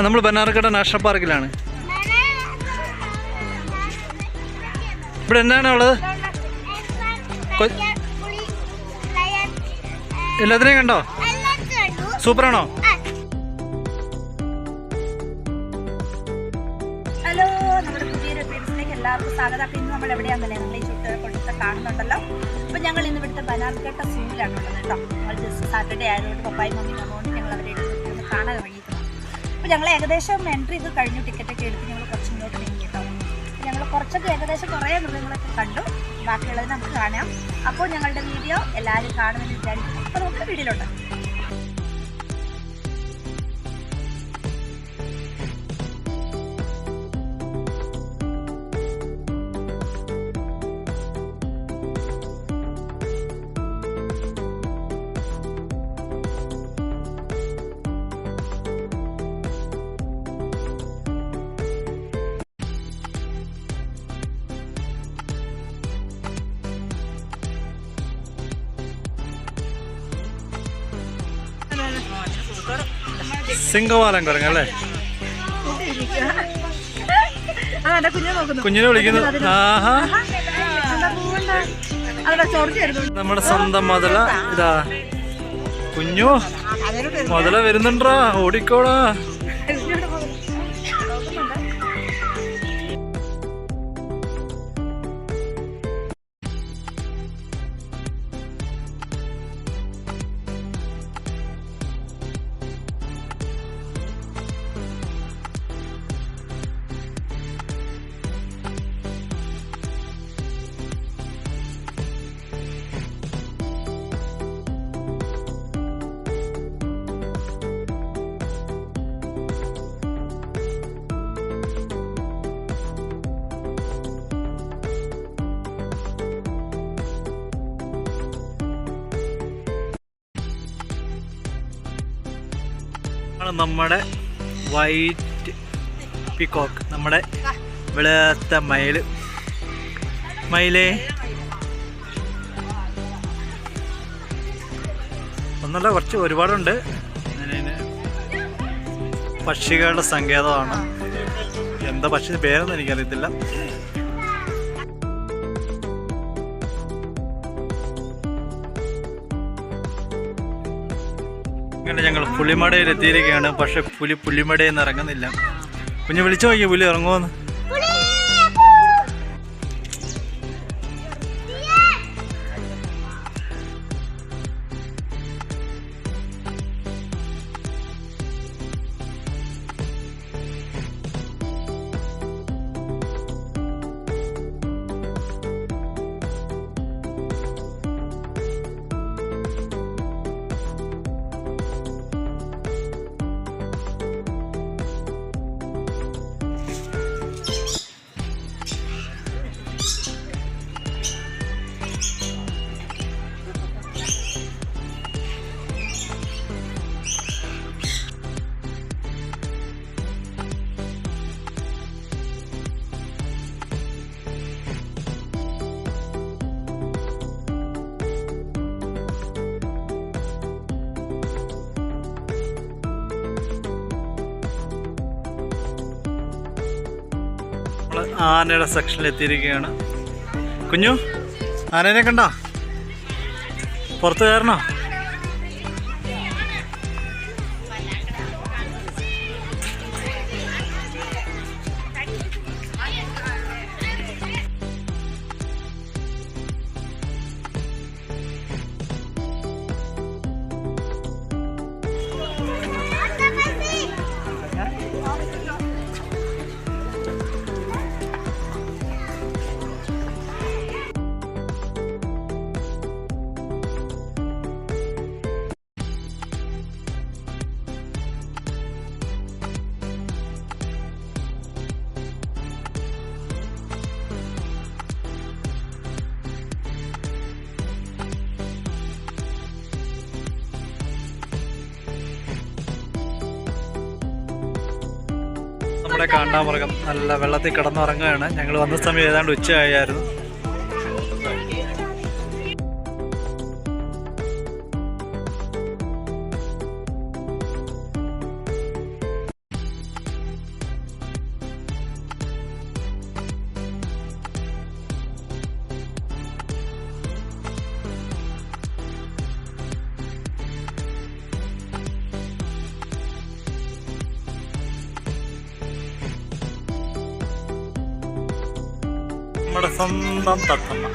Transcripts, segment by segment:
നമ്മൾ ബനാറക്കട നാഷണൽ പാർക്കിലാണ്. ഇവിടെ എന്താണ് ഉള്ളത്? എല്ലാത്തിനെയും കണ്ടോ? സൂപ്പറാണോ? ഹലോ, നമ്മുടെ പുതിയൊരു വീഡിയോയിലേക്ക് എല്ലാവർക്കും സ്വാഗതം. അപ്പോൾ ഇന്ന് നമ്മൾ എവിടെയാണെന്നല്ലേ നിങ്ങൾ ഈ ചുറ്റുകൊടുത്ത് കാണുന്നുണ്ടല്ലോ. അപ്പോൾ ഞങ്ങൾ ഇന്ന് ഇവിടുത്തെ ബനാറക്കട്ട സൂവിലാണുള്ളത് കേട്ടോ. നമ്മൾ ജസ്റ്റ് സാറ്റർഡേ ആയതുകൊണ്ട് പപ്പായും മമ്മിയും വന്നുകൊണ്ട് ഞങ്ങൾ അവരെ ഒന്ന് കാണാൻ വഴിയിട്ടുണ്ട്. അപ്പോൾ ഞങ്ങൾ ഏകദേശം എൻട്രി ഒക്കെ കഴിഞ്ഞു, ടിക്കറ്റൊക്കെ എടുത്ത് ഞങ്ങൾ കുറച്ച് ഇങ്ങോട്ട് നീങ്ങി കേട്ടോ. ഞങ്ങൾ കുറച്ചൊക്കെ ഏകദേശം കുറേ മൃഗങ്ങളൊക്കെ കണ്ടു. ബാക്കിയുള്ളത് നമുക്ക് കാണാം. അപ്പോൾ ഞങ്ങളുടെ വീഡിയോ എല്ലാവരും കാണുമെന്ന് വിചാരിക്കുന്നു. അപ്പോൾ നമുക്ക് വീഡിയോയിലോട്ട്. സിംഗവാലം കുരങ്ങല്ലേ? കുഞ്ഞിനെ വിളിക്കുന്നു. ആഹാ, നമ്മുടെ സ്വന്തം മുതല. ഇതാ കുഞ്ഞു മുതല വരുന്നുണ്ടാ, ഓടിക്കോടാ. നമ്മുടെ വൈറ്റ് പീകോക്ക്, നമ്മുടെ വെളുത്ത മയിലേ ഒന്നല്ല, കുറച്ച് ഒരുപാടുണ്ട്. പക്ഷികളുടെ സങ്കേതമാണ്. എന്താ പക്ഷിയുടെ പേരൊന്നും എനിക്കറിയത്തില്ല. അങ്ങനെ ഞങ്ങൾ പുലിമടയിൽ എത്തിയിരിക്കുകയാണ്. പക്ഷെ പുലിമടയിൽ നിന്ന് ഇറങ്ങുന്നില്ല. കുഞ്ഞ് വിളിച്ചു നോക്കിയ പുലി ഇറങ്ങുമോന്ന്. ആനയുടെ സെക്ഷനിൽ എത്തിയിരിക്കുകയാണ്. കുഞ്ഞു, ആനേനെ കണ്ടോ? പുറത്ത് കയറണോ? നമ്മുടെ കാണ്ടാമൃഗം നല്ല വെള്ളത്തിൽ കിടന്നുറങ്ങുകയാണ്. ഞങ്ങൾ വന്ന സമയം ഏതാണ്ട് ഉച്ചയായിരുന്നു. നമ്മുടെ സ്വന്തം തത്തമ്മ.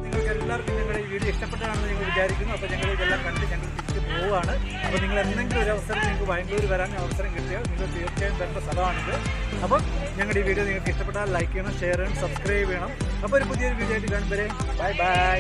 നിങ്ങൾക്ക് എല്ലാവർക്കും ഞങ്ങളുടെ ഈ വീഡിയോ ഇഷ്ടപ്പെട്ടാണെന്ന് ഞങ്ങൾ വിചാരിക്കുന്നു. അപ്പോൾ ഞങ്ങൾ ഇതെല്ലാം കണ്ട് ഞങ്ങൾ തിരിച്ച് പോവുകയാണ്. അപ്പോൾ നിങ്ങൾ എന്തെങ്കിലും ഒരു അവസരം നിങ്ങൾക്ക് ബാംഗ്ലൂർ വരാൻ അവസരം കിട്ടിയാൽ നിങ്ങൾ തീർച്ചയായും വരേണ്ട സ്ഥലമാണിത്. അപ്പോൾ ഞങ്ങളുടെ ഈ വീഡിയോ നിങ്ങൾക്ക് ഇഷ്ടപ്പെട്ടാൽ ലൈക്ക് ചെയ്യണം, ഷെയർ ചെയ്യണം, സബ്സ്ക്രൈബ് ചെയ്യണം. അപ്പോൾ ഒരു പുതിയൊരു വീഡിയോ ആയിട്ട് കാണുമ്പോൾ ബൈ ബൈ.